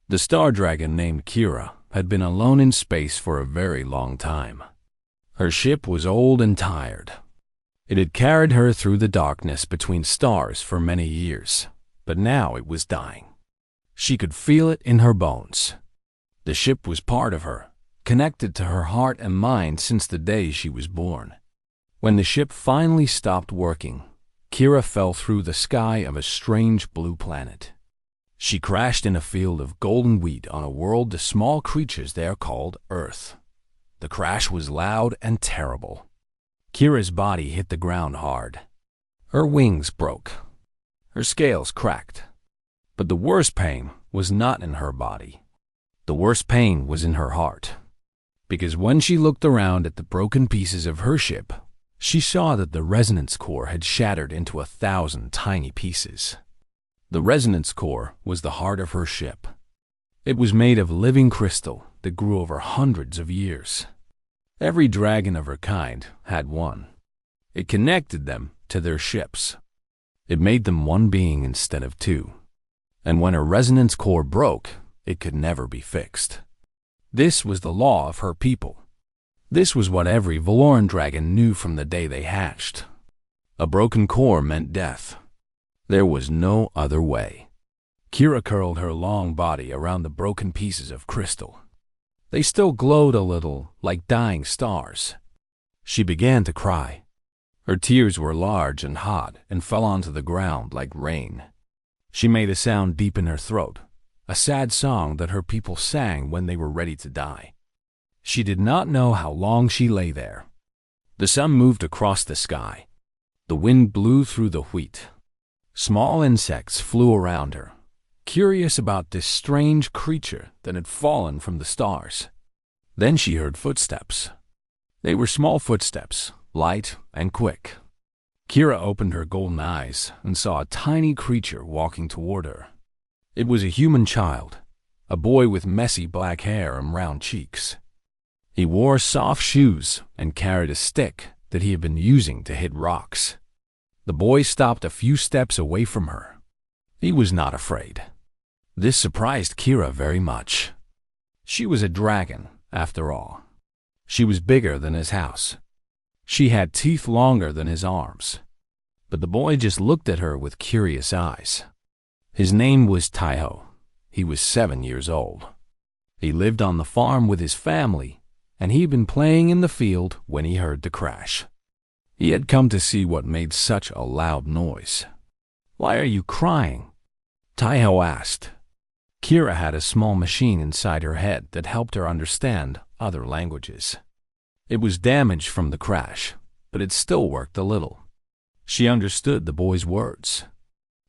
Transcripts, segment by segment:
The star dragon named Kira had been alone in space for a very long time. Her ship was old and tired. It had carried her through the darkness between stars for many years, but now it was dying. She could feel it in her bones. The ship was part of her, connected to her heart and mind since the day she was born. When the ship finally stopped working, Kira fell through the sky of a strange blue planet. She crashed in a field of golden wheat on a world to small creatures there called Earth. The crash was loud and terrible. Kira's body hit the ground hard. Her wings broke. Her scales cracked. But the worst pain was not in her body. The worst pain was in her heart. Because when she looked around at the broken pieces of her ship, she saw that the resonance core had shattered into 1,000 tiny pieces. The resonance core was the heart of her ship. It was made of living crystal that grew over hundreds of years. Every dragon of her kind had one. It connected them to their ships. It made them one being instead of two. And when her resonance core broke, it could never be fixed. This was the law of her people. This was what every Valoran dragon knew from the day they hatched. A broken core meant death. There was no other way. Kira curled her long body around the broken pieces of crystal. They still glowed a little, like dying stars. She began to cry. Her tears were large and hot and fell onto the ground like rain. She made a sound deep in her throat, a sad song that her people sang when they were ready to die. She did not know how long she lay there. The sun moved across the sky. The wind blew through the wheat. Small insects flew around her, curious about this strange creature that had fallen from the stars. Then she heard footsteps. They were small footsteps, light and quick. Kira opened her golden eyes and saw a tiny creature walking toward her. It was a human child, a boy with messy black hair and round cheeks. He wore soft shoes and carried a stick that he had been using to hit rocks. The boy stopped a few steps away from her. He was not afraid. This surprised Kira very much. She was a dragon, after all. She was bigger than his house. She had teeth longer than his arms. But the boy just looked at her with curious eyes. His name was Taiho. He was 7 years old. He lived on the farm with his family, and he'd been playing in the field when he heard the crash. He had come to see what made such a loud noise. "Why are you crying?" Taiho asked. Kira had a small machine inside her head that helped her understand other languages. It was damaged from the crash, but it still worked a little. She understood the boy's words.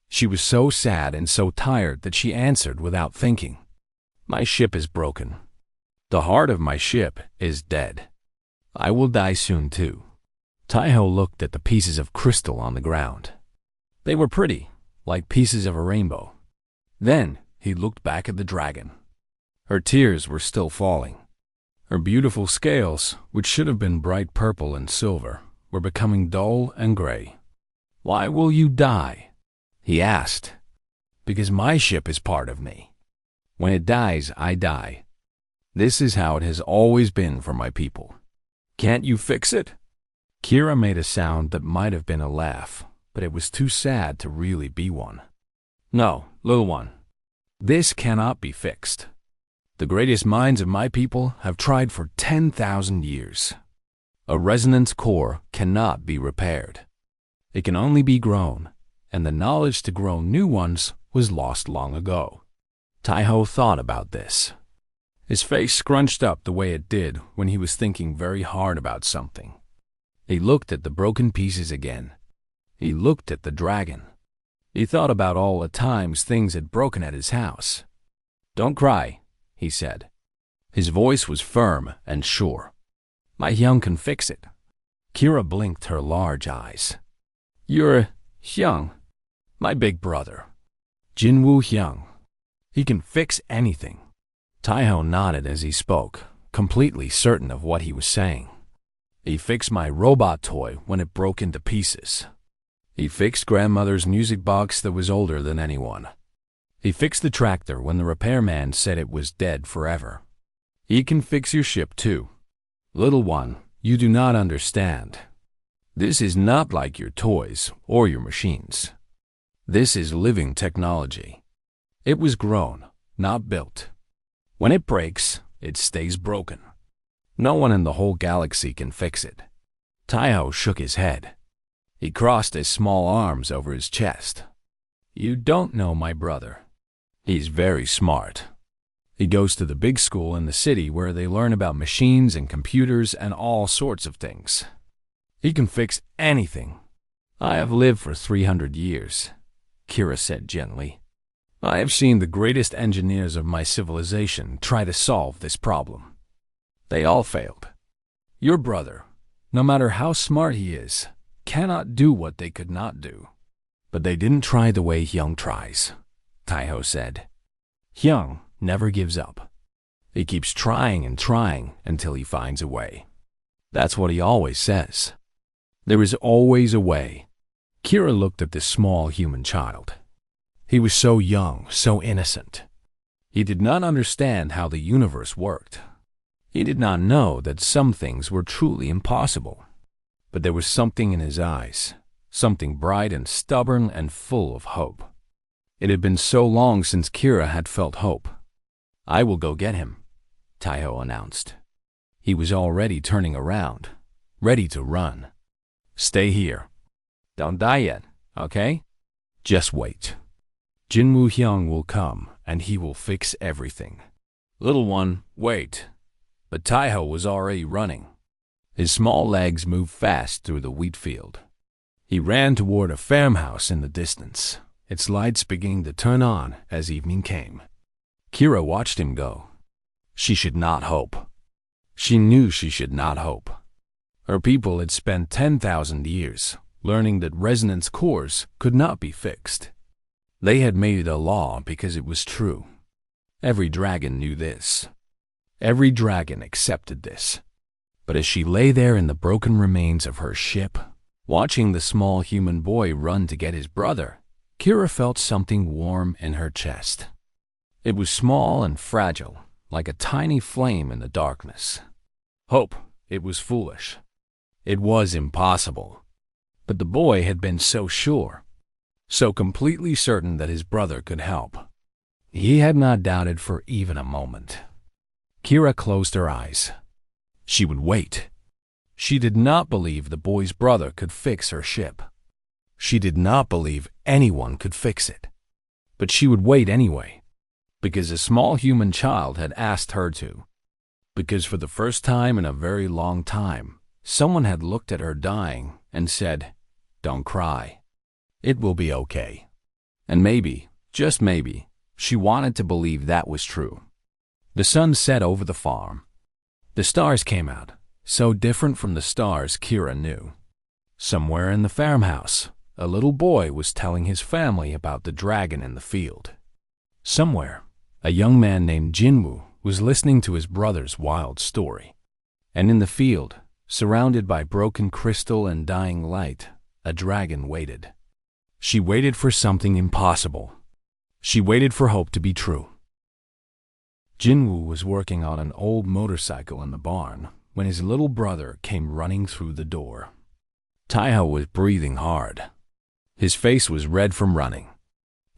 She was so sad and so tired that she answered without thinking. "My ship is broken. The heart of my ship is dead. I will die soon too." Taiho looked at the pieces of crystal on the ground. They were pretty, like pieces of a rainbow. Then he looked back at the dragon. Her tears were still falling. Her beautiful scales, which should have been bright purple and silver, were becoming dull and gray. "Why will you die?" he asked. "Because my ship is part of me. When it dies, I die. This is how it has always been for my people. Can't you fix it?" Kira made a sound that might have been a laugh, but it was too sad to really be one. "No, little one. This cannot be fixed. The greatest minds of my people have tried for 10,000 years. A resonance core cannot be repaired. It can only be grown, and the knowledge to grow new ones was lost long ago." Taiho thought about this. His face scrunched up the way it did when he was thinking very hard about something. He looked at the broken pieces again. He looked at the dragon. He thought about all the times things had broken at his house. "Don't cry," he said. His voice was firm and sure. "My young can fix it." Kira blinked her large eyes. "You're Hyung, my big brother. Jinwoo Hyung. He can fix anything." Taiho nodded as he spoke, completely certain of what he was saying. "He fixed my robot toy when it broke into pieces. He fixed grandmother's music box that was older than anyone. He fixed the tractor when the repairman said it was dead forever. He can fix your ship too. Little one, you do not understand. This is not like your toys or your machines. This is living technology. It was grown, not built. When it breaks, it stays broken. No one in the whole galaxy can fix it. Taiho shook his head. He crossed his small arms over his chest. You don't know my brother. He's very smart. He goes to the big school in the city where they learn about machines and computers and all sorts of things. He can fix anything. I have lived for 300 years, Kira said gently. I have seen the greatest engineers of my civilization try to solve this problem. They all failed. Your brother, no matter how smart he is, cannot do what they could not do. But they didn't try the way Hyung tries, Taiho said. Hyung never gives up. He keeps trying and trying until he finds a way. That's what he always says. There is always a way. Kira looked at this small human child. He was so young, so innocent. He did not understand how the universe worked. He did not know that some things were truly impossible. But there was something in his eyes, something bright and stubborn and full of hope. It had been so long since Kira had felt hope. I will go get him, Taiho announced. He was already turning around, ready to run. Stay here. Don't die yet, okay? Just wait. Jinwoo Hyung will come, and he will fix everything. Little one, wait. But Taiho was already running. His small legs moved fast through the wheat field. He ran toward a farmhouse in the distance, its lights beginning to turn on as evening came. Kira watched him go. She should not hope. She knew she should not hope. Her people had spent 10,000 years learning that resonance cores could not be fixed. They had made it a law because it was true. Every dragon knew this. Every dragon accepted this. But as she lay there in the broken remains of her ship, watching the small human boy run to get his brother, Kira felt something warm in her chest. It was small and fragile, like a tiny flame in the darkness. Hope, it was foolish. It was impossible. But the boy had been so sure, so completely certain that his brother could help. He had not doubted for even a moment. Kira closed her eyes. She would wait. She did not believe the boy's brother could fix her ship. She did not believe anyone could fix it. But she would wait anyway, because a small human child had asked her to. Because for the first time in a very long time, someone had looked at her dying and said, "Don't cry. It will be okay." And maybe, just maybe, she wanted to believe that was true. The sun set over the farm. The stars came out, so different from the stars Kira knew. Somewhere in the farmhouse, a little boy was telling his family about the dragon in the field. Somewhere, a young man named Jinwoo was listening to his brother's wild story. And in the field, surrounded by broken crystal and dying light, a dragon waited. She waited for something impossible. She waited for hope to be true. Jinwoo was working on an old motorcycle in the barn when his little brother came running through the door. Taiho was breathing hard. His face was red from running.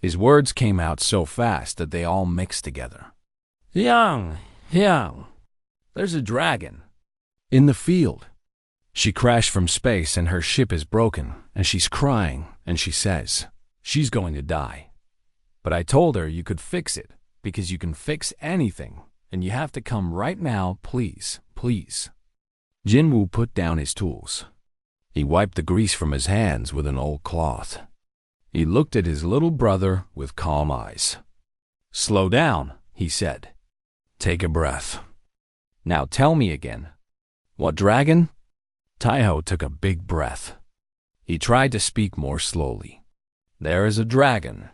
His words came out so fast that they all mixed together. Hyung, there's a dragon. In the field. She crashed from space and her ship is broken and she's crying and she says, she's going to die. But I told her you could fix it because you can fix anything and you have to come right now, please, please. Jinwoo put down his tools. He wiped the grease from his hands with an old cloth. He looked at his little brother with calm eyes. Slow down, he said. Take a breath. Now tell me again. What dragon? Taiho took a big breath. He tried to speak more slowly. There is a dragon.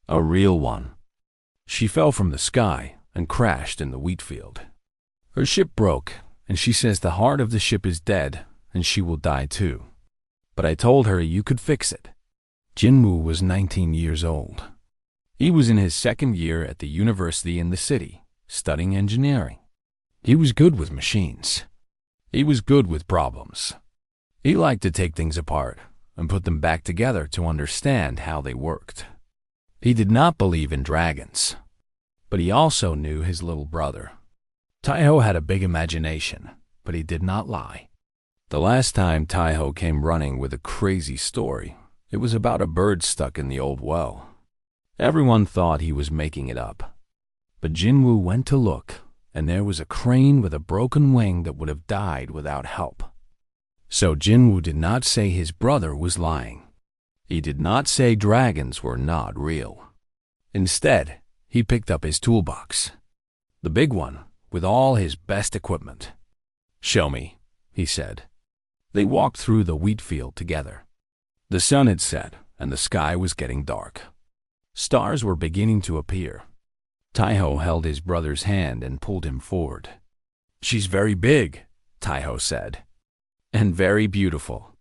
A real one. She fell from the sky and crashed in the wheat field. Her ship broke, and she says the heart of the ship is dead, and she will die too. But I told her you could fix it. Jinwoo was 19 years old. He was in his second year at the university in the city, studying engineering. He was good with machines. He was good with problems. He liked to take things apart and put them back together to understand how they worked. He did not believe in dragons, but he also knew his little brother. Taiho had a big imagination, but he did not lie. The last time Taiho came running with a crazy story, it was about a bird stuck in the old well. Everyone thought he was making it up, but Jinwoo went to look, and there was a crane with a broken wing that would have died without help. So Jinwoo did not say his brother was lying. He did not say dragons were not real. Instead, he picked up his toolbox, the big one with all his best equipment. "Show me," he said. They walked through the wheat field together. The sun had set, and the sky was getting dark. Stars were beginning to appear. Taiho held his brother's hand and pulled him forward. "She's very big," Taiho said, "and very beautiful.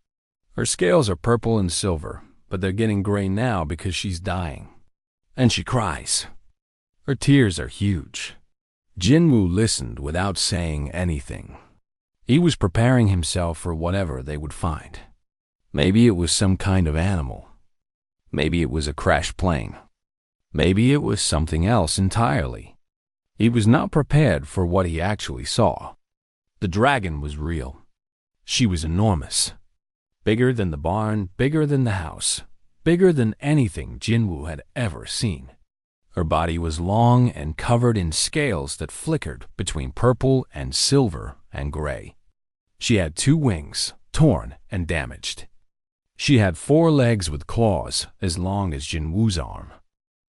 Her scales are purple and silver, but they're getting gray now because she's dying. And she cries. Her tears are huge." Jinwoo listened without saying anything. He was preparing himself for whatever they would find. Maybe it was some kind of animal. Maybe it was a crashed plane. Maybe it was something else entirely. He was not prepared for what he actually saw. The dragon was real. She was enormous. Bigger than the barn, bigger than the house, bigger than anything Jinwoo had ever seen. Her body was long and covered in scales that flickered between purple and silver and gray. She had 2 wings, torn and damaged. She had 4 legs with claws as long as Jinwoo's arm.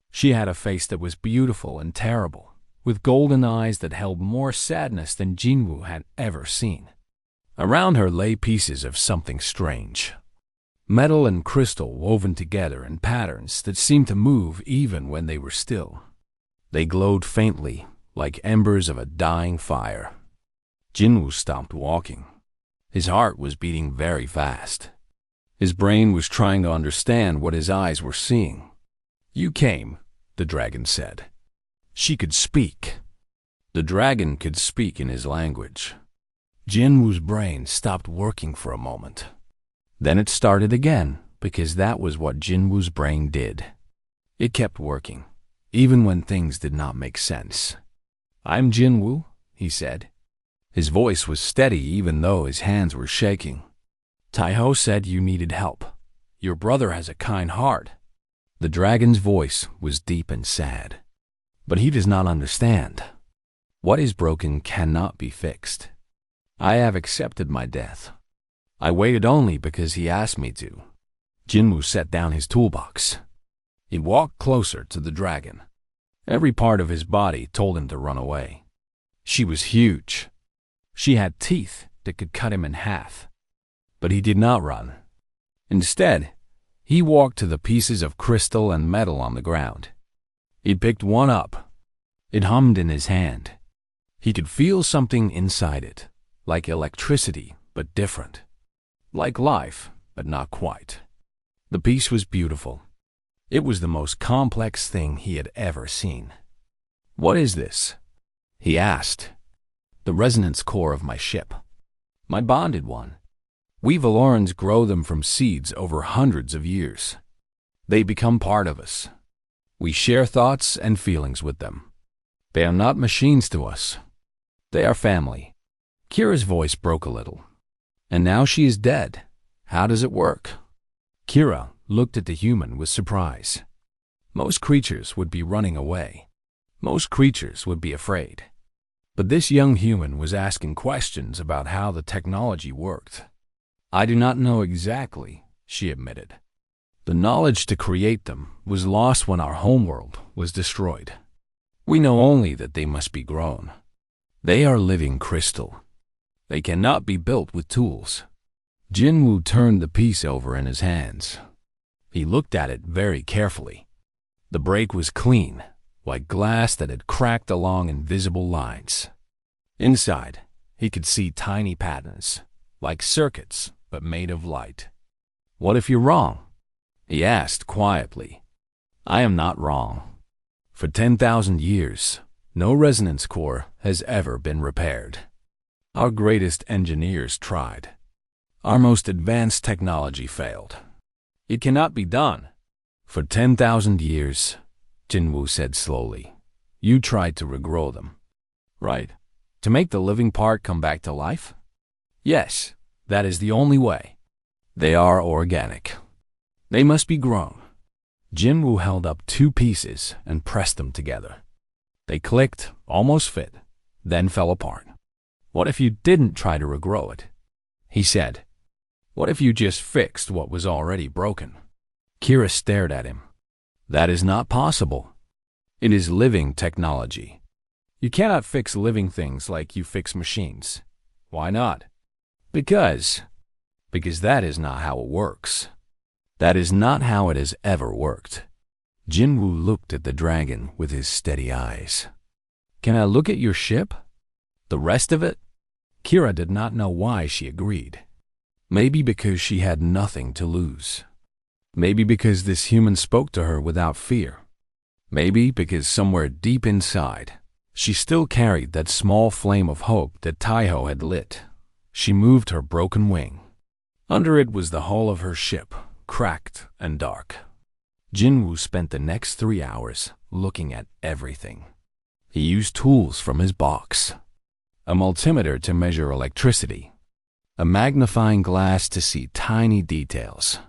She had a face that was beautiful and terrible, with golden eyes that held more sadness than Jinwoo had ever seen. Around her lay pieces of something strange. Metal and crystal woven together in patterns that seemed to move even when they were still. They glowed faintly, like embers of a dying fire. Jinwoo stopped walking. His heart was beating very fast. His brain was trying to understand what his eyes were seeing. "You came," the dragon said. She could speak. The dragon could speak in his language. Jinwoo's brain stopped working for a moment. Then it started again, because that was what Jinwoo's brain did. It kept working, even when things did not make sense. "I'm Jinwoo," he said. His voice was steady even though his hands were shaking. "Taiho said you needed help. Your brother has a kind heart." The dragon's voice was deep and sad. "But he does not understand. What is broken cannot be fixed. I have accepted my death. I waited only because he asked me to." Jinwoo set down his toolbox. He walked closer to the dragon. Every part of his body told him to run away. She was huge. She had teeth that could cut him in half. But he did not run. Instead, he walked to the pieces of crystal and metal on the ground. He picked one up. It hummed in his hand. He could feel something inside it, like electricity, but different. Like life, but not quite. The piece was beautiful. It was the most complex thing he had ever seen. "What is this?" he asked. "The resonance core of my ship. My bonded one. We Valorans grow them from seeds over hundreds of years. They become part of us. We share thoughts and feelings with them. They are not machines to us. They are family." Kira's voice broke a little. "And now she is dead. How does it work?" Kira looked at the human with surprise. Most creatures would be running away. Most creatures would be afraid. But this young human was asking questions about how the technology worked. "I do not know exactly," she admitted. "The knowledge to create them was lost when our homeworld was destroyed. We know only that they must be grown. They are living crystal. They cannot be built with tools." Jinwoo turned the piece over in his hands. He looked at it very carefully. The break was clean, like glass that had cracked along invisible lines. Inside, he could see tiny patterns, like circuits, but made of light. "What if you're wrong?" he asked quietly. "I am not wrong. For 10,000 years, no resonance core has ever been repaired. Our greatest engineers tried. Our most advanced technology failed. It cannot be done. For 10,000 years, Jinwoo said slowly, you tried to regrow them. Right. To make the living part come back to life? Yes, that is the only way. They are organic. They must be grown. Jinwoo held up two pieces and pressed them together. They clicked, almost fit, then fell apart. What if you didn't try to regrow it? He said. What if you just fixed what was already broken? Kira stared at him. That is not possible. It is living technology. You cannot fix living things like you fix machines. Why not? Because that is not how it works. That is not how it has ever worked. Jinwoo looked at the dragon with his steady eyes. Can I look at your ship? The rest of it? Kira did not know why she agreed. Maybe because she had nothing to lose. Maybe because this human spoke to her without fear. Maybe because somewhere deep inside, she still carried that small flame of hope that Taiho had lit. She moved her broken wing. Under it was the hull of her ship, cracked and dark. Jinwoo spent the next 3 hours looking at everything. He used tools from his box. A multimeter to measure electricity. A magnifying glass to see tiny details.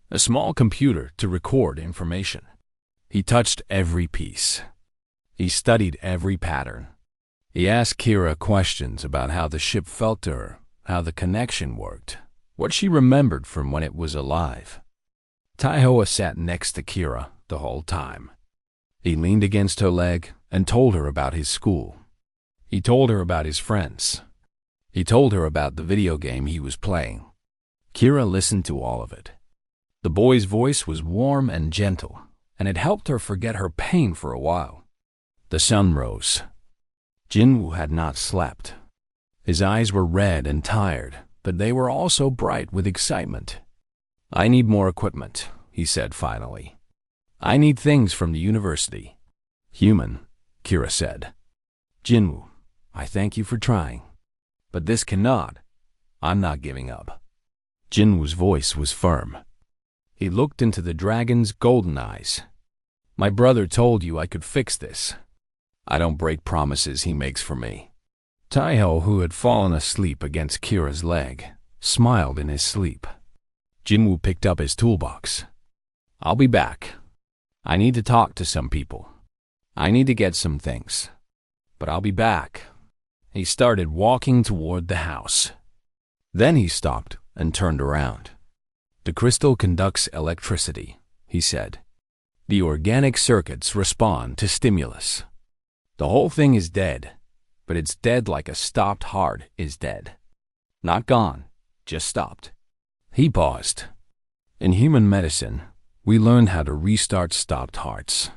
A small computer to record information. He touched every piece. He studied every pattern. He asked Kira questions about how the ship felt to her, how the connection worked, what she remembered from when it was alive. Taiho sat next to Kira the whole time. He leaned against her leg and told her about his school. He told her about his friends. He told her about the video game he was playing. Kira listened to all of it. The boy's voice was warm and gentle, and it helped her forget her pain for a while. The sun rose. Jinwoo had not slept. His eyes were red and tired, but they were also bright with excitement. I need more equipment, he said finally. I need things from the university. Human, Kira said. Jinwoo, I thank you for trying. But this cannot. I'm not giving up. Jinwoo's voice was firm. He looked into the dragon's golden eyes. My brother told you I could fix this. I don't break promises he makes for me. Taiho, who had fallen asleep against Kira's leg, smiled in his sleep. Jinwoo picked up his toolbox. I'll be back. I need to talk to some people. I need to get some things. But I'll be back. He started walking toward the house. Then he stopped and turned around. The crystal conducts electricity, he said. The organic circuits respond to stimulus. The whole thing is dead, but it's dead like a stopped heart is dead. Not gone, just stopped. He paused. In human medicine, we learned how to restart stopped hearts.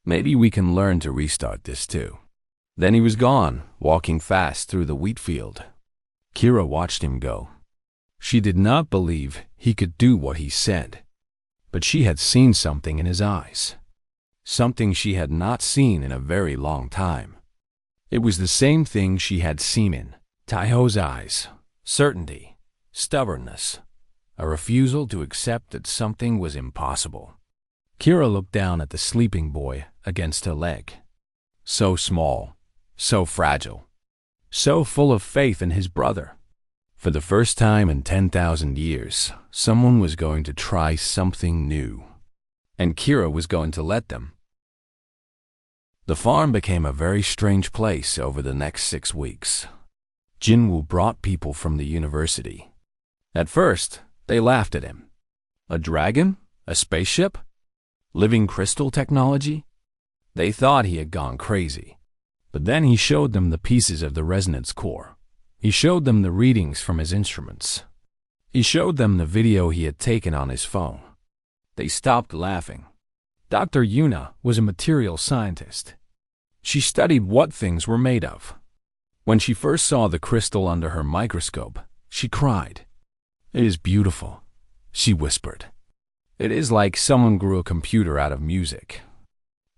Maybe we can learn to restart this too. Then he was gone, walking fast through the wheat field. Kira watched him go. She did not believe he could do what he said, but she had seen something in his eyes. Something she had not seen in a very long time. It was the same thing she had seen in Taiho's eyes. Certainty, stubbornness, a refusal to accept that something was impossible. Kira looked down at the sleeping boy against her leg. So small, so fragile, so full of faith in his brother. For the first time in 10,000 years, someone was going to try something new. And Kira was going to let them. The farm became a very strange place over the next 6 weeks. Jinwoo brought people from the university. At first, they laughed at him. A dragon? A spaceship? Living crystal technology? They thought he had gone crazy. But then he showed them the pieces of the resonance core. He showed them the readings from his instruments. He showed them the video he had taken on his phone. They stopped laughing. Dr. Yuna was a material scientist. She studied what things were made of. When she first saw the crystal under her microscope, she cried. "It is beautiful," she whispered. "It is like someone grew a computer out of music."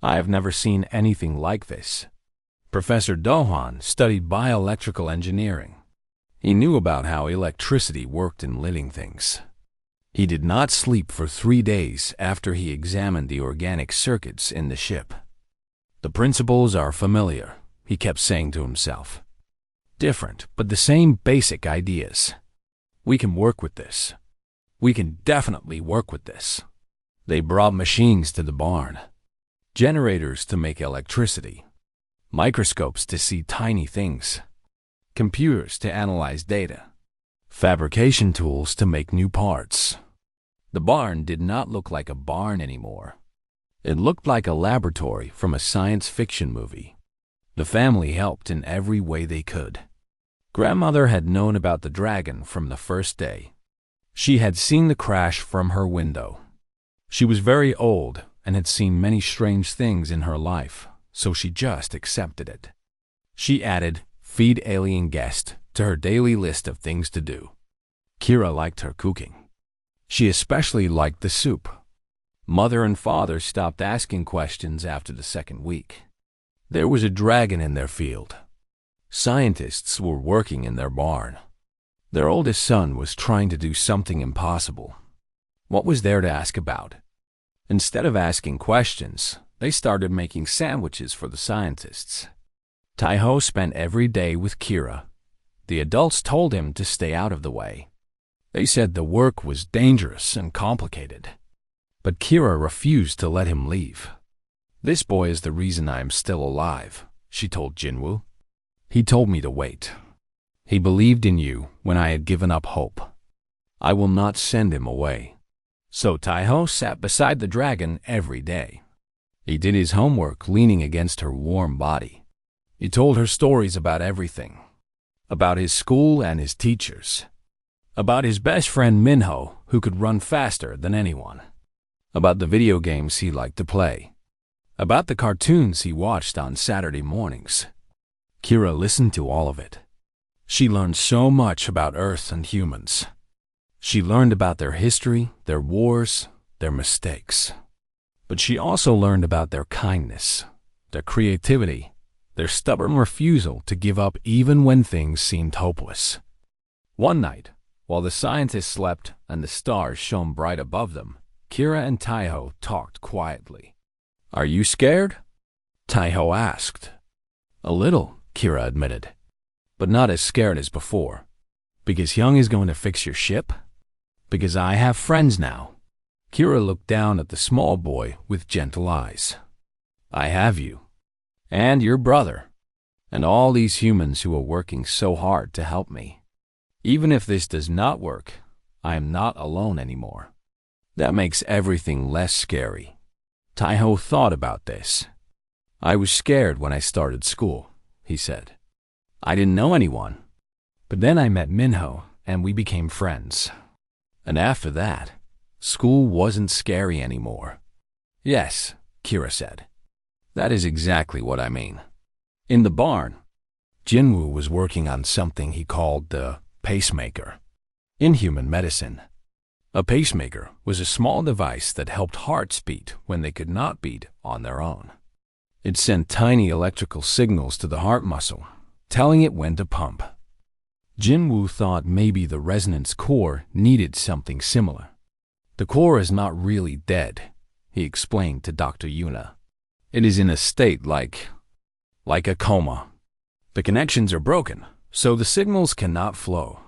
I have never seen anything like this. Professor Dohan studied bioelectrical engineering. He knew about how electricity worked in living things. He did not sleep for 3 days after he examined the organic circuits in the ship. The principles are familiar, he kept saying to himself. Different, but the same basic ideas. We can work with this. We can definitely work with this. They brought machines to the barn. Generators to make electricity. Microscopes to see tiny things. Computers to analyze data. Fabrication tools to make new parts. The barn did not look like a barn anymore. It looked like a laboratory from a science fiction movie. The family helped in every way they could. Grandmother had known about the dragon from the first day. She had seen the crash from her window. She was very old and had seen many strange things in her life, so she just accepted it. She added, "Feed alien guest" to her daily list of things to do. Kira liked her cooking. She especially liked the soup. Mother and father stopped asking questions after the second week. There was a dragon in their field. Scientists were working in their barn. Their oldest son was trying to do something impossible. What was there to ask about? Instead of asking questions, they started making sandwiches for the scientists. Taiho spent every day with Kira. The adults told him to stay out of the way. They said the work was dangerous and complicated. But Kira refused to let him leave. "This boy is the reason I am still alive," she told Jinwoo. "He told me to wait. He believed in you when I had given up hope. I will not send him away." So Taiho sat beside the dragon every day. He did his homework leaning against her warm body. He told her stories about everything. About his school and his teachers. About his best friend Minho, who could run faster than anyone. About the video games he liked to play. About the cartoons he watched on Saturday mornings. Kira listened to all of it. She learned so much about Earth and humans. She learned about their history, their wars, their mistakes. But she also learned about their kindness, their creativity, their stubborn refusal to give up even when things seemed hopeless. One night, while the scientists slept and the stars shone bright above them, Kira and Taiho talked quietly. "Are you scared?" Taiho asked. "A little," Kira admitted, "but not as scared as before. Because Hyung is going to fix your ship? Because I have friends now." Kira looked down at the small boy with gentle eyes. "I have you. And your brother. And all these humans who are working so hard to help me. Even if this does not work, I am not alone anymore. That makes everything less scary." Taiho thought about this. "I was scared when I started school," he said. "I didn't know anyone. But then I met Minho, and we became friends. And after that, school wasn't scary anymore." "Yes," Kira said. "That is exactly what I mean." In the barn, Jinwoo was working on something he called the pacemaker. In human medicine, a pacemaker was a small device that helped hearts beat when they could not beat on their own. It sent tiny electrical signals to the heart muscle, telling it when to pump. Jinwoo thought maybe the resonance core needed something similar. "The core is not really dead," he explained to Dr. Yuna. "It is in a state like a coma. The connections are broken, so the signals cannot flow.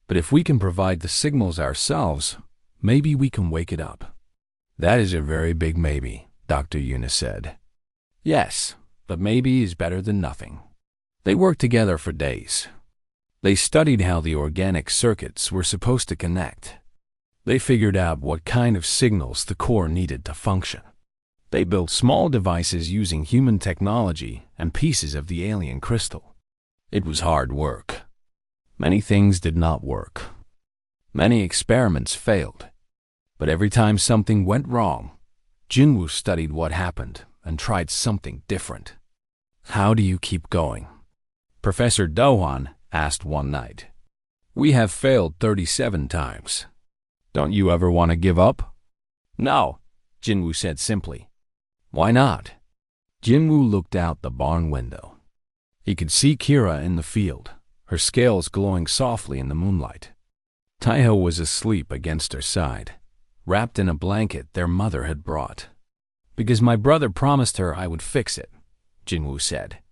But if we can provide the signals ourselves, maybe we can wake it up." "That is a very big maybe," Dr. Yuna said. "Yes, but maybe is better than nothing." They worked together for days. They studied how the organic circuits were supposed to connect. They figured out what kind of signals the core needed to function. They built small devices using human technology and pieces of the alien crystal. It was hard work. Many things did not work. Many experiments failed. But every time something went wrong, Jinwoo studied what happened and tried something different. "How do you keep going?" Professor Dohan asked one night. "We have failed 37 times. Don't you ever want to give up?" "No," Jinwoo said simply. "Why not?" Jinwoo looked out the barn window. He could see Kira in the field, her scales glowing softly in the moonlight. Taiho was asleep against her side, wrapped in a blanket their mother had brought. "Because my brother promised her I would fix it," Jinwoo said.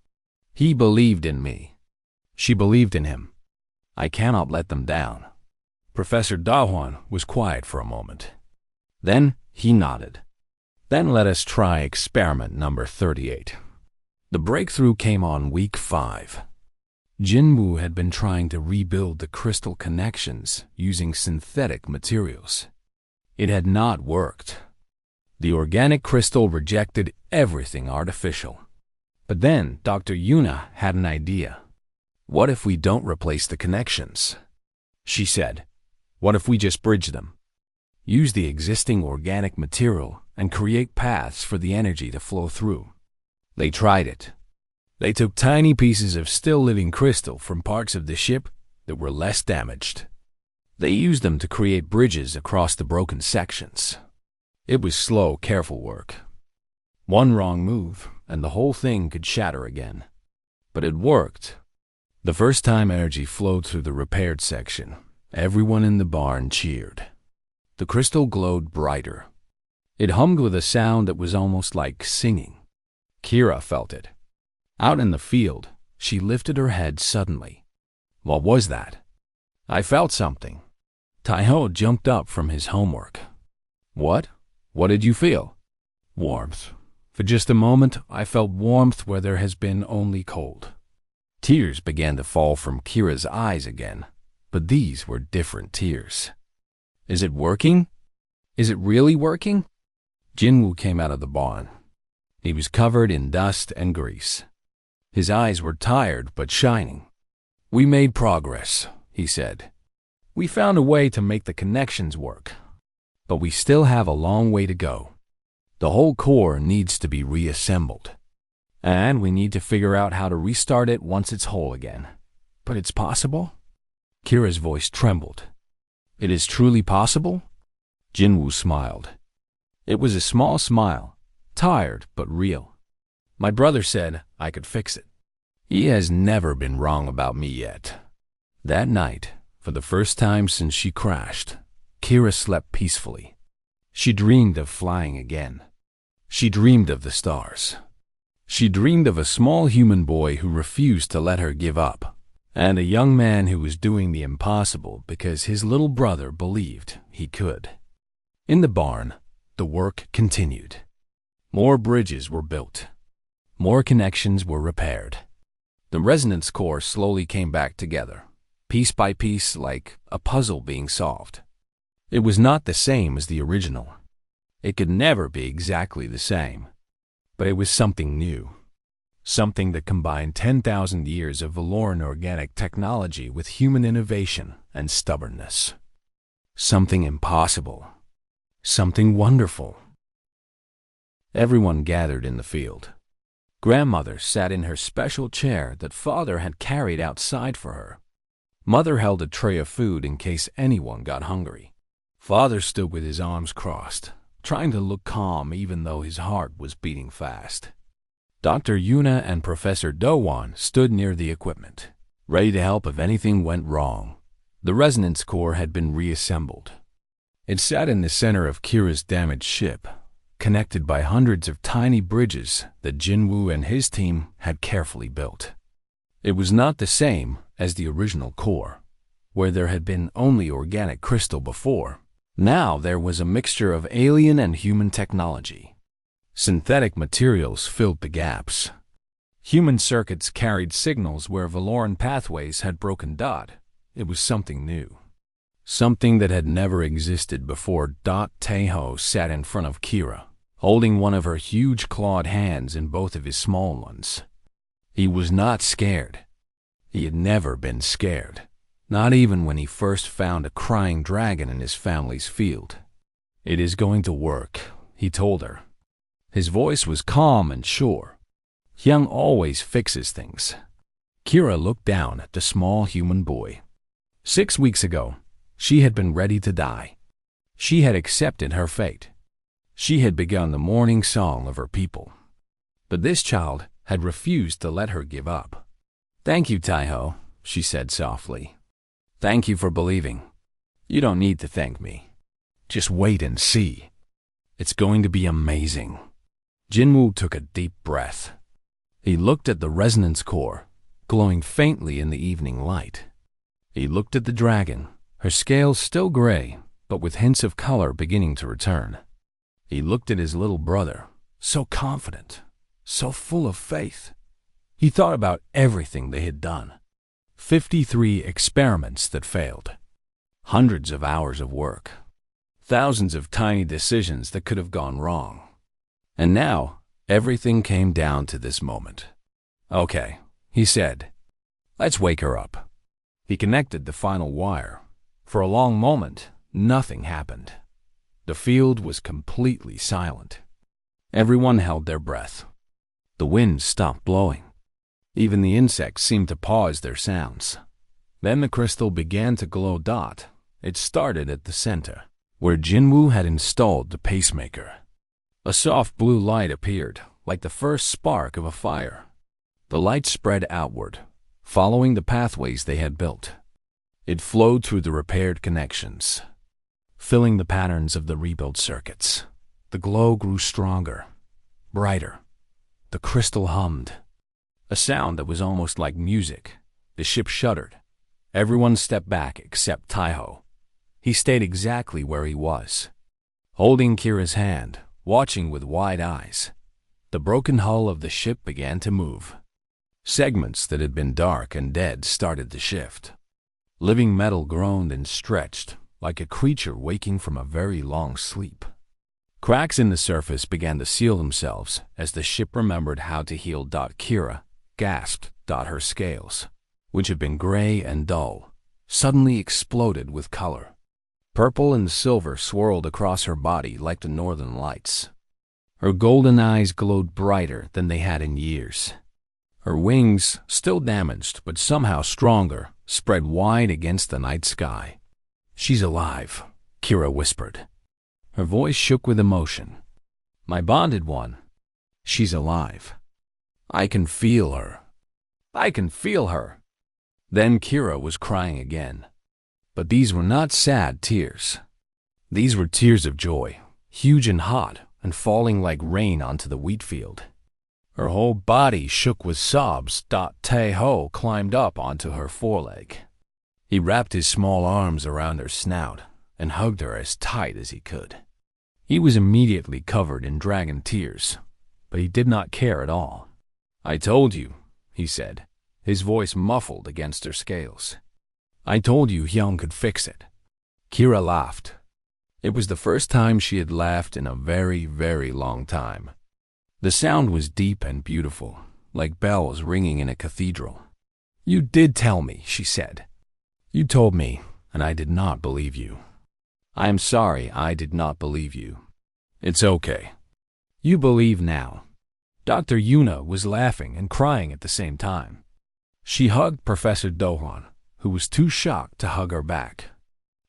"He believed in me. She believed in him. I cannot let them down." Professor Dahwan was quiet for a moment. Then he nodded. "Then let us try experiment number 38. The breakthrough came on week 5. Jinwoo had been trying to rebuild the crystal connections using synthetic materials. It had not worked. The organic crystal rejected everything artificial. But then Dr. Yuna had an idea. "What if we don't replace the connections?" she said. "What if we just bridge them? Use the existing organic material and create paths for the energy to flow through." They tried it. They took tiny pieces of still living crystal from parts of the ship that were less damaged. They used them to create bridges across the broken sections. It was slow, careful work. One wrong move, and the whole thing could shatter again. But it worked. The first time energy flowed through the repaired section, everyone in the barn cheered. The crystal glowed brighter. It hummed with a sound that was almost like singing. Kira felt it. Out in the field, she lifted her head suddenly. "What was that?" "I felt something." Taiho jumped up from his homework. "What? What did you feel?" "Warmth. For just a moment, I felt warmth where there has been only cold." Tears began to fall from Kira's eyes again, but these were different tears. "Is it working? Is it really working?" Jinwoo came out of the barn. He was covered in dust and grease. His eyes were tired but shining. "We made progress," he said. "We found a way to make the connections work. But we still have a long way to go. The whole core needs to be reassembled. And we need to figure out how to restart it once it's whole again. But it's possible?" Kira's voice trembled. "It is truly possible?" Jinwoo smiled. It was a small smile, tired but real. "My brother said I could fix it. He has never been wrong about me yet." That night, for the first time since she crashed, Kira slept peacefully. She dreamed of flying again. She dreamed of the stars. She dreamed of a small human boy who refused to let her give up, and a young man who was doing the impossible because his little brother believed he could. In the barn, the work continued. More bridges were built. More connections were repaired. The resonance core slowly came back together, piece by piece, like a puzzle being solved. It was not the same as the original. It could never be exactly the same. But it was something new. Something that combined 10,000 years of Valoran organic technology with human innovation and stubbornness. Something impossible. Something wonderful. Everyone gathered in the field. Grandmother sat in her special chair that Father had carried outside for her. Mother held a tray of food in case anyone got hungry. Father stood with his arms crossed, trying to look calm even though his heart was beating fast. Dr. Yuna and Professor Dowan stood near the equipment, ready to help if anything went wrong. The resonance core had been reassembled. It sat in the center of Kira's damaged ship, connected by hundreds of tiny bridges that Jinwoo and his team had carefully built. It was not the same as the original core, where there had been only organic crystal before. Now there was a mixture of alien and human technology. Synthetic materials filled the gaps. Human circuits carried signals where Valoran pathways had broken. It was something new. Something that had never existed before. Taeho sat in front of Kira, holding one of her huge clawed hands in both of his small ones. He was not scared. He had never been scared, not even when he first found a crying dragon in his family's field. "It is going to work," he told her. His voice was calm and sure. Hyung always fixes things. Kira looked down at the small human boy. 6 weeks ago, she had been ready to die. She had accepted her fate. She had begun the mourning song of her people. But this child had refused to let her give up. "Thank you, Taiho," she said softly. "Thank you for believing. You don't need to thank me. Just wait and see. It's going to be amazing." Jinwoo took a deep breath. He looked at the resonance core, glowing faintly in the evening light. He looked at the dragon, her scales still gray, but with hints of color beginning to return. He looked at his little brother, so confident, so full of faith. He thought about everything they had done. 53 experiments that failed. Hundreds of hours of work. Thousands of tiny decisions that could have gone wrong. And now, everything came down to this moment. "Okay," he said. "Let's wake her up." He connected the final wire. For a long moment, nothing happened. The field was completely silent. Everyone held their breath. The wind stopped blowing. Even the insects seemed to pause their sounds. Then the crystal began to glow. It started at the center, where Jinwoo had installed the pacemaker. A soft blue light appeared, like the first spark of a fire. The light spread outward, following the pathways they had built. It flowed through the repaired connections, filling the patterns of the rebuilt circuits. The glow grew stronger, brighter. The crystal hummed, a sound that was almost like music. The ship shuddered. Everyone stepped back except Taiho. He stayed exactly where he was, holding Kira's hand, watching with wide eyes. The broken hull of the ship began to move. Segments that had been dark and dead started to shift. Living metal groaned and stretched, like a creature waking from a very long sleep. Cracks in the surface began to seal themselves as the ship remembered how to heal. Kira gasped. Her scales, which had been gray and dull, suddenly exploded with color. Purple and silver swirled across her body like the northern lights. Her golden eyes glowed brighter than they had in years. Her wings, still damaged but somehow stronger, spread wide against the night sky. "She's alive," Kira whispered. Her voice shook with emotion. "My bonded one. She's alive. I can feel her. I can feel her." Then Kira was crying again. But these were not sad tears. These were tears of joy, huge and hot, and falling like rain onto the wheat field. Her whole body shook with sobs. Taeho climbed up onto her foreleg. He wrapped his small arms around her snout and hugged her as tight as he could. He was immediately covered in dragon tears, but he did not care at all. "I told you," he said, his voice muffled against her scales. "I told you Hyung could fix it." Kira laughed. It was the first time she had laughed in a very, very long time. The sound was deep and beautiful, like bells ringing in a cathedral. "You did tell me," she said. "You told me, and I did not believe you. I am sorry I did not believe you. It's okay. You believe now." Dr. Yuna was laughing and crying at the same time. She hugged Professor Dohwan, who was too shocked to hug her back.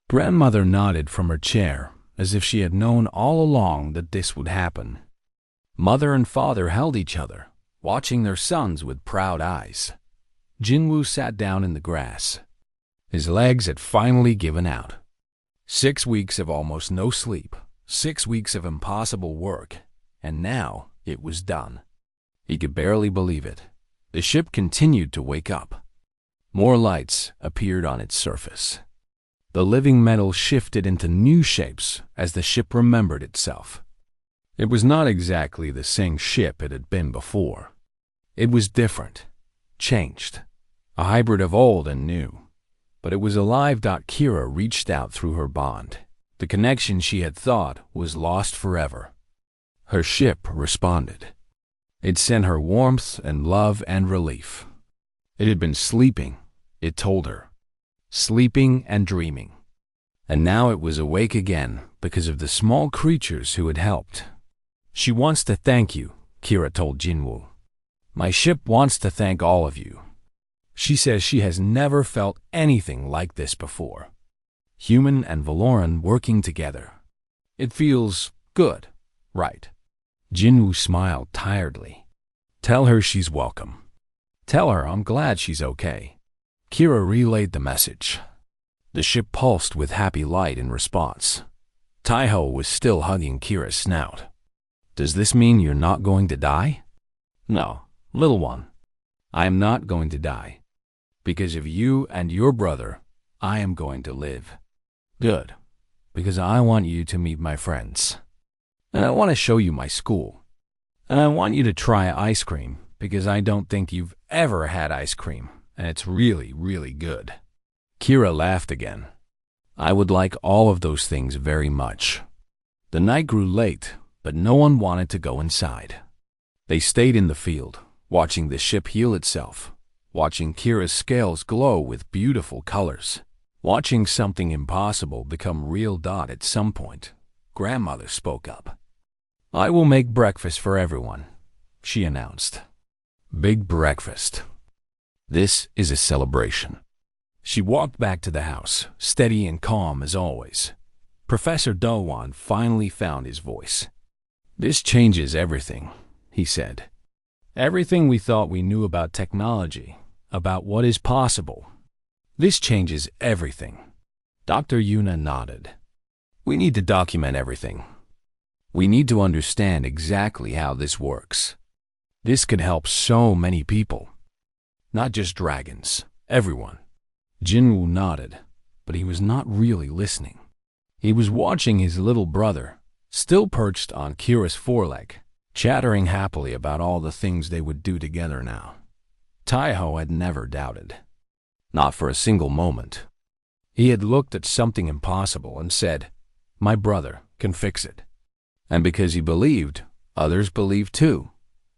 Grandmother nodded from her chair, as if she had known all along that this would happen. Mother and father held each other, watching their sons with proud eyes. Jinwoo sat down in the grass. His legs had finally given out. 6 weeks of almost no sleep, 6 weeks of impossible work, and now it was done. He could barely believe it. The ship continued to wake up. More lights appeared on its surface. The living metal shifted into new shapes as the ship remembered itself. It was not exactly the same ship it had been before. It was different, changed, a hybrid of old and new. But it was alive. Kira reached out through her bond. The connection she had thought was lost forever. Her ship responded. It sent her warmth and love and relief. It had been sleeping, it told her. Sleeping and dreaming. And now it was awake again because of the small creatures who had helped. "She wants to thank you," Kira told Jinwoo. "My ship wants to thank all of you. She says she has never felt anything like this before. Human and Valoran working together. It feels good, right?" Jinwoo smiled tiredly. Tell her she's welcome. Tell her I'm glad she's okay." Kira relayed the message. The ship pulsed with happy light in response. Taiho was still hugging Kira's snout. "Does this mean you're not going to die?" "No, little one. I am not going to die. Because of you and your brother, I am going to live." "Good. Because I want you to meet my friends. And I want to show you my school. And I want you to try ice cream, because I don't think you've ever had ice cream, and it's really, really good." Kira laughed again. "I would like all of those things very much." The night grew late, but no one wanted to go inside. They stayed in the field, watching the ship heal itself, watching Kira's scales glow with beautiful colors, watching something impossible become real. At some point, Grandmother spoke up. "I will make breakfast for everyone," she announced. Big breakfast. This is a celebration. She walked back to the house, steady and calm as always. Professor Dowan finally found his voice. "This changes everything," he said. "Everything we thought we knew about technology, about what is possible. This changes everything." Dr. Yuna nodded. "We need to document everything. We need to understand exactly how this works. This could help so many people. Not just dragons, everyone." Jinwoo nodded, but he was not really listening. He was watching his little brother, still perched on Kira's foreleg, chattering happily about all the things they would do together now. Taiho had never doubted. Not for a single moment. He had looked at something impossible and said, "My brother can fix it." And because he believed, others believed too.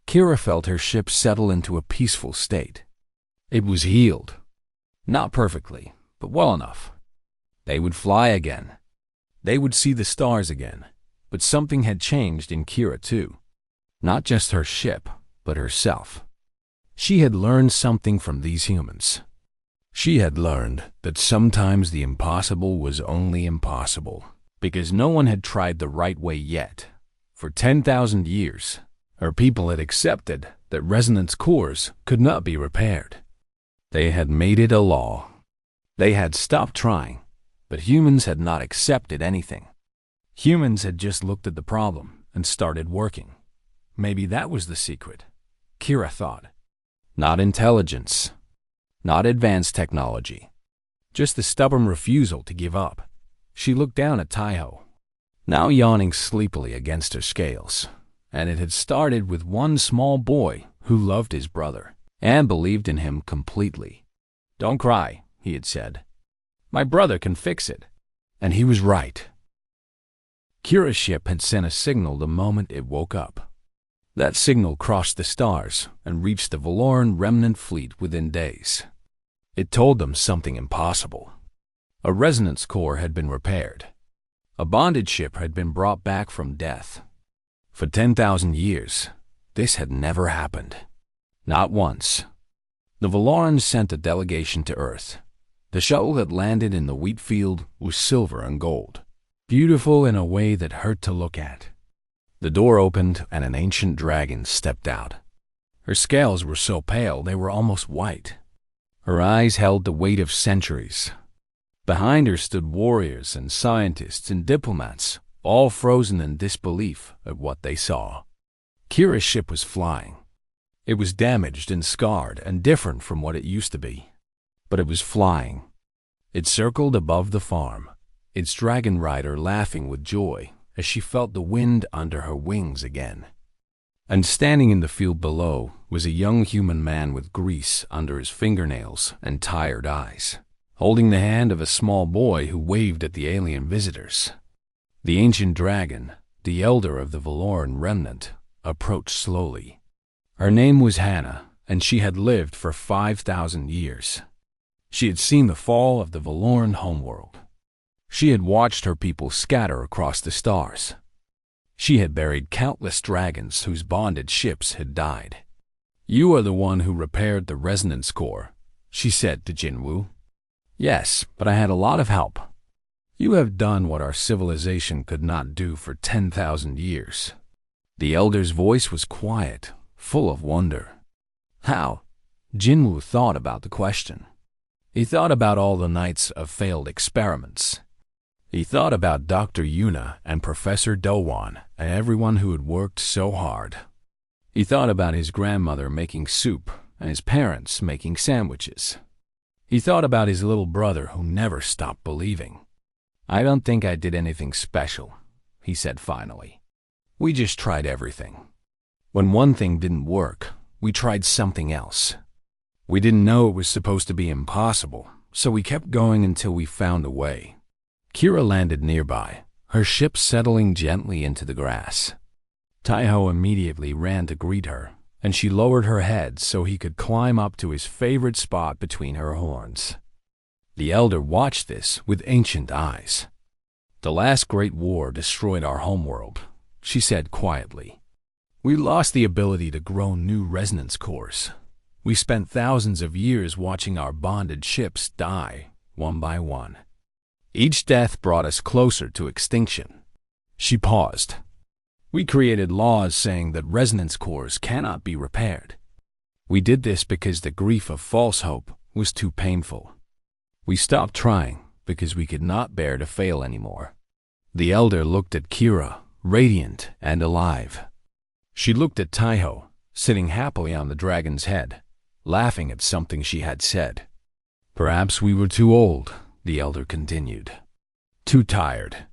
Kira felt her ship settle into a peaceful state. It was healed. Not perfectly, but well enough. They would fly again. They would see the stars again. But something had changed in Kira too. Not just her ship, but herself. She had learned something from these humans. She had learned that sometimes the impossible was only impossible because no one had tried the right way yet. For 10,000 years, her people had accepted that resonance cores could not be repaired. They had made it a law. They had stopped trying, but humans had not accepted anything. Humans had just looked at the problem and started working. Maybe that was the secret, Kira thought. Not intelligence, not advanced technology, just the stubborn refusal to give up. She looked down at Taiho, now yawning sleepily against her scales, and it had started with one small boy who loved his brother and believed in him completely. "Don't cry," he had said. "My brother can fix it." And he was right. Kira's ship had sent a signal the moment it woke up. That signal crossed the stars and reached the Valoran remnant fleet within days. It told them something impossible. A resonance core had been repaired. A bonded ship had been brought back from death. For 10,000 years, this had never happened. Not once. The Valorans sent a delegation to Earth. The shuttle that landed in the wheat field was silver and gold, beautiful in a way that hurt to look at. The door opened and an ancient dragon stepped out. Her scales were so pale they were almost white. Her eyes held the weight of centuries. Behind her stood warriors and scientists and diplomats, all frozen in disbelief at what they saw. Kira's ship was flying. It was damaged and scarred and different from what it used to be. But it was flying. It circled above the farm, its dragon rider laughing with joy as she felt the wind under her wings again. And standing in the field below was a young human man with grease under his fingernails and tired eyes, holding the hand of a small boy who waved at the alien visitors. The ancient dragon, the elder of the Valoran remnant, approached slowly. Her name was Hannah, and she had lived for 5,000 years. She had seen the fall of the Valoran homeworld. She had watched her people scatter across the stars. She had buried countless dragons whose bonded ships had died. "You are the one who repaired the resonance core," she said to Jinwoo. "Yes, but I had a lot of help. You have done what our civilization could not do for 10,000 years. The elder's voice was quiet, full of wonder. How? Jinwoo thought about the question. He thought about all the nights of failed experiments. He thought about Dr. Yuna and Professor Dowan and everyone who had worked so hard. He thought about his grandmother making soup and his parents making sandwiches. He thought about his little brother who never stopped believing. "I don't think I did anything special," he said finally. "We just tried everything. When one thing didn't work, we tried something else. We didn't know it was supposed to be impossible, so we kept going until we found a way." Kira landed nearby, her ship settling gently into the grass. Taiho immediately ran to greet her, and she lowered her head so he could climb up to his favorite spot between her horns. The elder watched this with ancient eyes. "The last great war destroyed our homeworld," she said quietly. "We lost the ability to grow new resonance cores. We spent thousands of years watching our bonded ships die, one by one. Each death brought us closer to extinction." She paused. "We created laws saying that resonance cores cannot be repaired. We did this because the grief of false hope was too painful. We stopped trying because we could not bear to fail anymore." The elder looked at Kira, radiant and alive. She looked at Taiho, sitting happily on the dragon's head, laughing at something she had said. "Perhaps we were too old," the elder continued. "Too tired.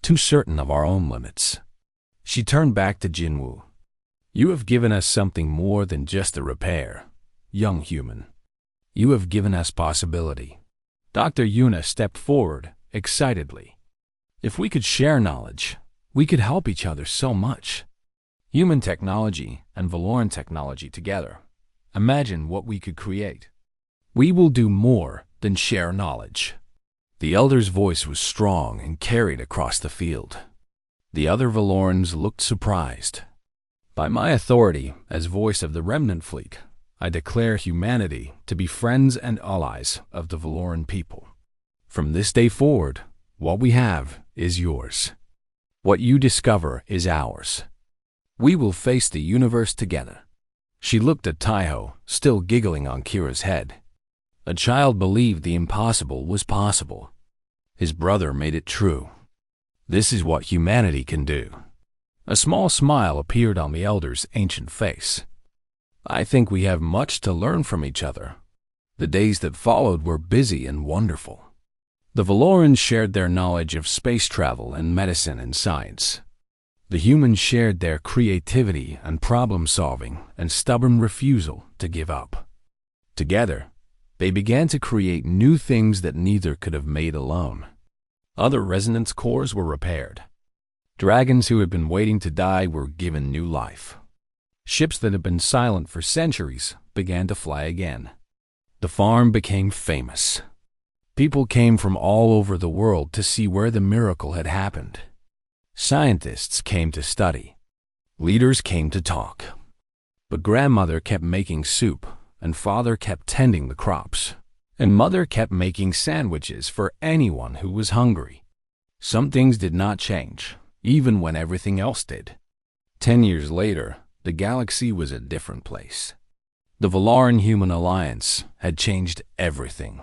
Too certain of our own limits." She turned back to Jinwoo. "You have given us something more than just a repair, young human. You have given us possibility." Dr. Yuna stepped forward, excitedly. "If we could share knowledge, we could help each other so much. Human technology and Valoran technology together. Imagine what we could create. We will do more than share knowledge." The elder's voice was strong and carried across the field. The other Valorans looked surprised. "By my authority as voice of the Remnant Fleet, I declare humanity to be friends and allies of the Valoran people. From this day forward, what we have is yours. What you discover is ours. We will face the universe together." She looked at Taiho, still giggling on Kira's head. A child believed the impossible was possible. His brother made it true. This is what humanity can do. A small smile appeared on the elder's ancient face. "I think we have much to learn from each other." The days that followed were busy and wonderful. The Valorans shared their knowledge of space travel and medicine and science. The humans shared their creativity and problem-solving and stubborn refusal to give up. Together, they began to create new things that neither could have made alone. Other resonance cores were repaired. Dragons who had been waiting to die were given new life. Ships that had been silent for centuries began to fly again. The farm became famous. People came from all over the world to see where the miracle had happened. Scientists came to study. Leaders came to talk. But grandmother kept making soup, and father kept tending the crops, and mother kept making sandwiches for anyone who was hungry. Some things did not change, even when everything else did. 10 years later, the galaxy was a different place. The Valaran-Human Alliance had changed everything.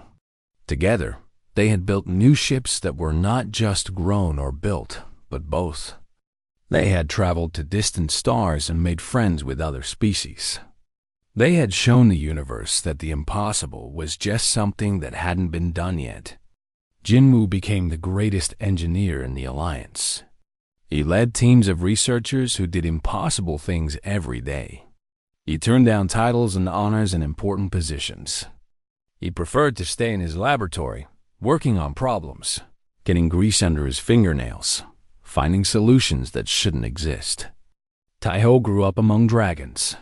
Together, they had built new ships that were not just grown or built, but both. They had traveled to distant stars and made friends with other species. They had shown the universe that the impossible was just something that hadn't been done yet. Jinwoo became the greatest engineer in the Alliance. He led teams of researchers who did impossible things every day. He turned down titles and honors and important positions. He preferred to stay in his laboratory, working on problems, getting grease under his fingernails, finding solutions that shouldn't exist. Taiho grew up among dragons.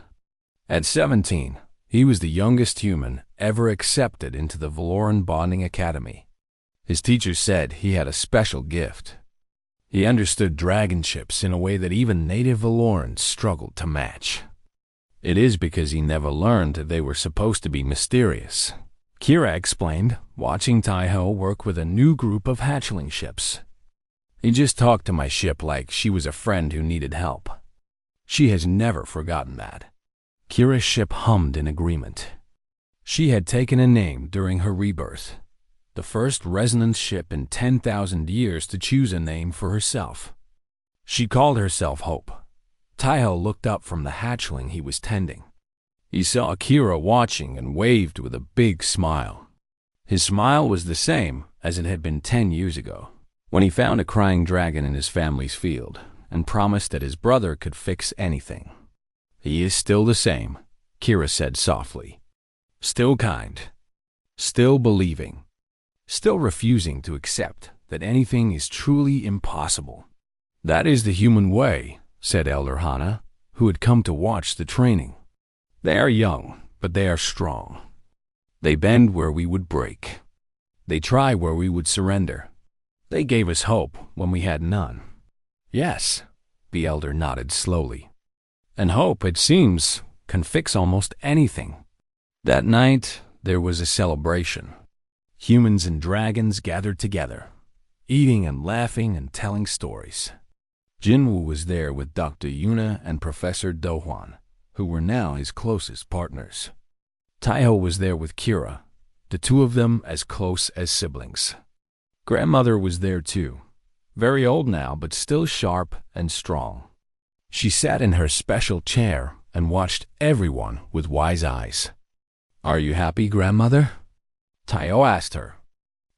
At 17, he was the youngest human ever accepted into the Valoran Bonding Academy. His teachers said he had a special gift. He understood dragon ships in a way that even native Valorans struggled to match. It is because he never learned that they were supposed to be mysterious. Kira explained, watching Taiho work with a new group of hatchling ships. He just talked to my ship like she was a friend who needed help. She has never forgotten that. Kira's ship hummed in agreement. She had taken a name during her rebirth, the first resonance ship in 10,000 years to choose a name for herself. She called herself Hope. Taiho looked up from the hatchling he was tending. He saw Kira watching and waved with a big smile. His smile was the same as it had been 10 years ago, when he found a crying dragon in his family's field and promised that his brother could fix anything. He is still the same, Kira said softly. Still kind. Still believing. Still refusing to accept that anything is truly impossible. That is the human way, said Elder Hana, who had come to watch the training. They are young, but they are strong. They bend where we would break. They try where we would surrender. They gave us hope when we had none. Yes, the elder nodded slowly. And hope, it seems, can fix almost anything. That night, there was a celebration. Humans and dragons gathered together, eating and laughing and telling stories. Jinwoo was there with Dr. Yuna and Professor Dohwan, who were now his closest partners. Taiho was there with Kira, the two of them as close as siblings. Grandmother was there too, very old now but still sharp and strong. She sat in her special chair and watched everyone with wise eyes. "Are you happy, Grandmother?" Taiho asked her.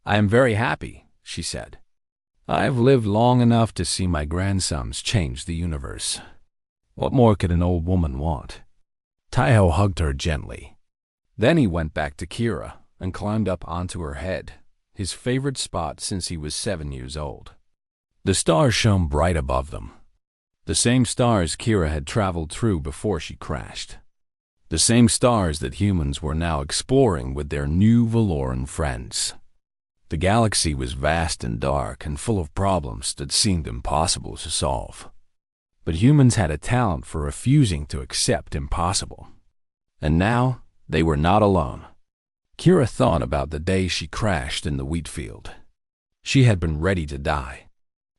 "I am very happy," she said. "I've lived long enough to see my grandsons change the universe. What more could an old woman want?" Taiho hugged her gently. Then he went back to Kira and climbed up onto her head, his favorite spot since he was 7 years old. The stars shone bright above them. The same stars Kira had traveled through before she crashed. The same stars that humans were now exploring with their new Valoran friends. The galaxy was vast and dark and full of problems that seemed impossible to solve. But humans had a talent for refusing to accept impossible. And now, they were not alone. Kira thought about the day she crashed in the wheat field. She had been ready to die.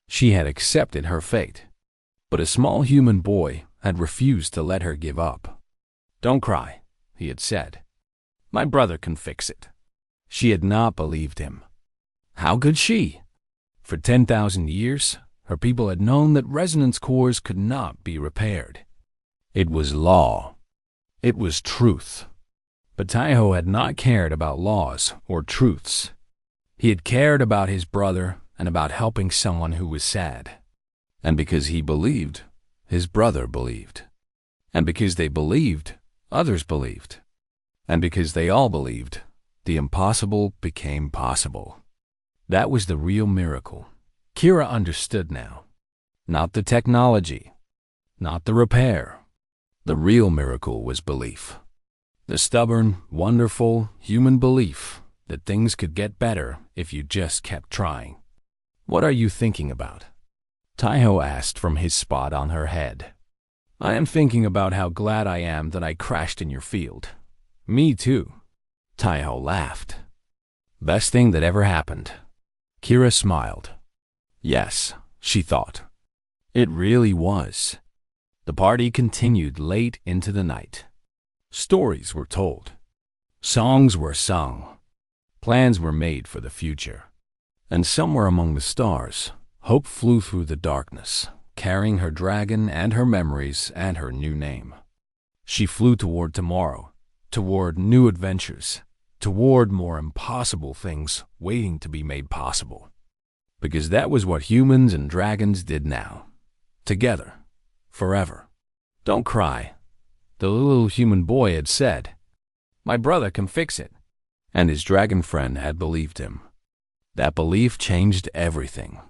She had accepted her fate. But a small human boy had refused to let her give up. "Don't cry," he had said. "My brother can fix it." She had not believed him. How could she? For 10,000 years, her people had known that resonance cores could not be repaired. It was law. It was truth. But Taiho had not cared about laws or truths. He had cared about his brother and about helping someone who was sad. And because he believed, his brother believed. And because they believed, others believed. And because they all believed, the impossible became possible. That was the real miracle. Kira understood now. Not the technology, not the repair. The real miracle was belief. The stubborn, wonderful, human belief that things could get better if you just kept trying. "What are you thinking about?" Taiho asked from his spot on her head. "I am thinking about how glad I am that I crashed in your field." "Me too." Taiho laughed. "Best thing that ever happened." Kira smiled. Yes, she thought. It really was. The party continued late into the night. Stories were told. Songs were sung. Plans were made for the future. And somewhere among the stars, Hope flew through the darkness, carrying her dragon and her memories and her new name. She flew toward tomorrow, toward new adventures, toward more impossible things waiting to be made possible. Because that was what humans and dragons did now. Together. Forever. "Don't cry," the little human boy had said. "My brother can fix it." And his dragon friend had believed him. That belief changed everything.